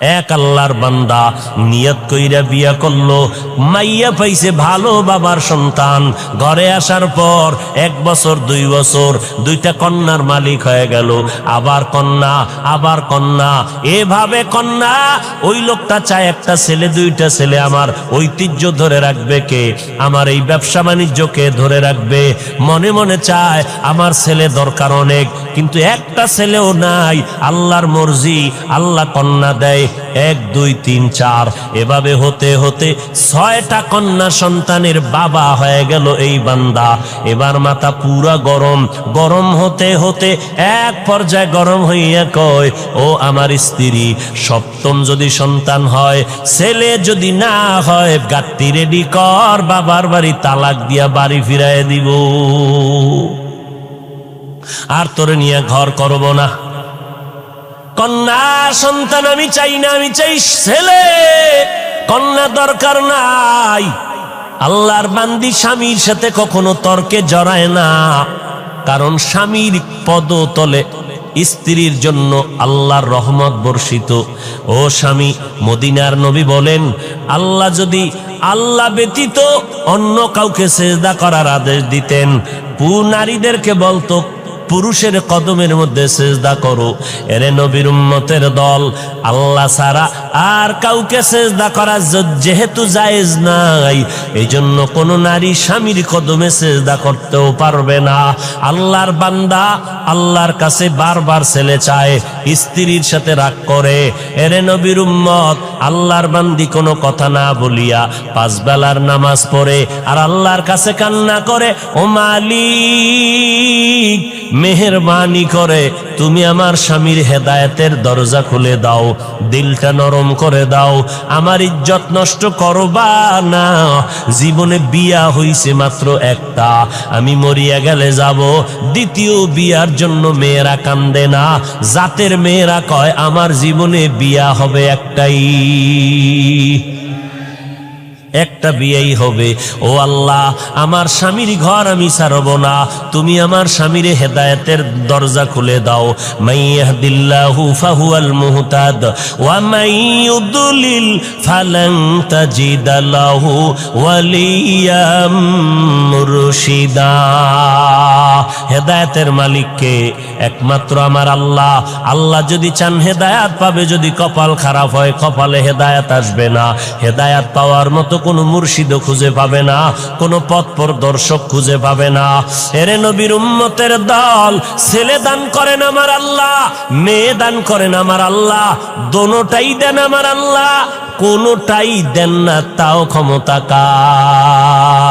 এক আল্লাহর বান্দা নিয়ত কইরা বিয়া করলো, মাইয়া পাইছে ভালো বাবার সন্তান। ঘরে আসার পর 1 বছর 2 বছর দুইটা কন্যার মালিক হয়ে গেল, আবার কন্যা আবার কন্যা, এভাবে কন্যা। ওই লোকটা চায় একটা ছেলে, 2টা ছেলে। আমার ঐতিহ্য ধরে রাখবে কে? আমার এই ব্যবসা বাণিজ্যকে ধরে রাখবে। মনে মনে চায় আমার ছেলে দরকার অনেক, কিন্তু একটা ছেলেও নাই। আল্লাহর মর্জি, আল্লাহ কন্যা দেয় 1 2 3 4, এভাবে হতে হতে 6টা কন্যা সন্তানের বাবা হয়ে গেল এই বান্দা। এবার মাথা পুরা গরম, গরম হতে হতে এক পর্যায়ে গরম হইয়া কয়, ও আমার স্ত্রী, 7ম যদি সন্তান হয়, ছেলে যদি না হয়, গাত্তি রেডি কর, বাবার বাড়ি তালাক দিয়া বাড়ি ফিরাইয়া দিব, আর তোরে নিয়ে ঘর করব না। কন্যা সন্তান আমি চাই না, আমি চাই ছেলে, কন্যা দরকার নাই। আল্লাহর বান্দি স্বামীর সাথে কখনো তর্কে জড়ায় না, কারণ স্বামীর পদতলে স্ত্রীর জন্য আল্লাহর রহমত বর্ষিত। ও স্বামী, মদিনার নবী বলেন, আল্লাহ যদি আল্লাহ ব্যতীত অন্য কাউকে সেজদা করার আদেশ দিতেন, নারীদেরকে বলতো পুরুষের কদমের মধ্যে সেজদা করো। এরে নবীর উম্মতের দল, আল্লাহ ছাড়া আর কাউকে সেজদা করা যেহেতু জায়েজ নাই, এই জন্য কোন নারী স্বামীর কদমে সেজদা করতেও পারবে না। আল্লাহর বান্দা আল্লাহর কাছে বারবার ছেলে চায়, স্ত্রীর সাথে রাগ করে। এরে নবীর উম্মত, আল্লাহর বান্দি কোনো কথা না বলিয়া 5 বেলার নামাজ পড়ে আর আল্লাহর কাছে কান্না করে, ও মালিক, মেহেরবানি করে তুমি আমার স্বামীর হেদায়েতের দরজা খুলে দাও, দিলটা নরম করে দাও, আমার ইজ্জত নষ্ট করবা না। জীবনে বিয়া হইছে মাত্র একটা, আমি মরিয়া গেলে যাব। দ্বিতীয় বিয়ার জন্য মেয়েরা কান্দে না, জাতের মেয়েরা কয় আমার জীবনে বিয়া হবে একটাই, একটা বিয়েই হবে। ও আল্লাহ, আমার স্বামীর ঘর আমি ছাড়ব না, তুমি আমার স্বামীর হেদায়েতের দরজা খুলে দাও। মাইয়াহদিল্লাহু ফাহুয়াল মুহতাদ ওয়া মাইয়ুদলিল ফালান তাজিদ লাহু ওয়ালিয়াম মুরশিদা। হেদায়েতের মালিককে একমাত্র আমার আল্লাহ। আল্লাহ যদি চান হেদায়েত পাবে, যদি কপাল খারাপ হয়, কপালে হেদায়েত আসবে না। হেদায়েত পাওয়ার মতো কোন মুর্শিদ খুঁজে পাবে না, কোন পথ প্রদর্শক খুঁজে পাবে না। এরে নবীর উম্মতের দল, ছেলে দান করেন আমার আল্লাহ, মেয়ে দান করেন আমার আল্লাহ, দোনোটাই দেন আমার আল্লাহ, কোনোটাই দেন না, তাও ক্ষমতা কার।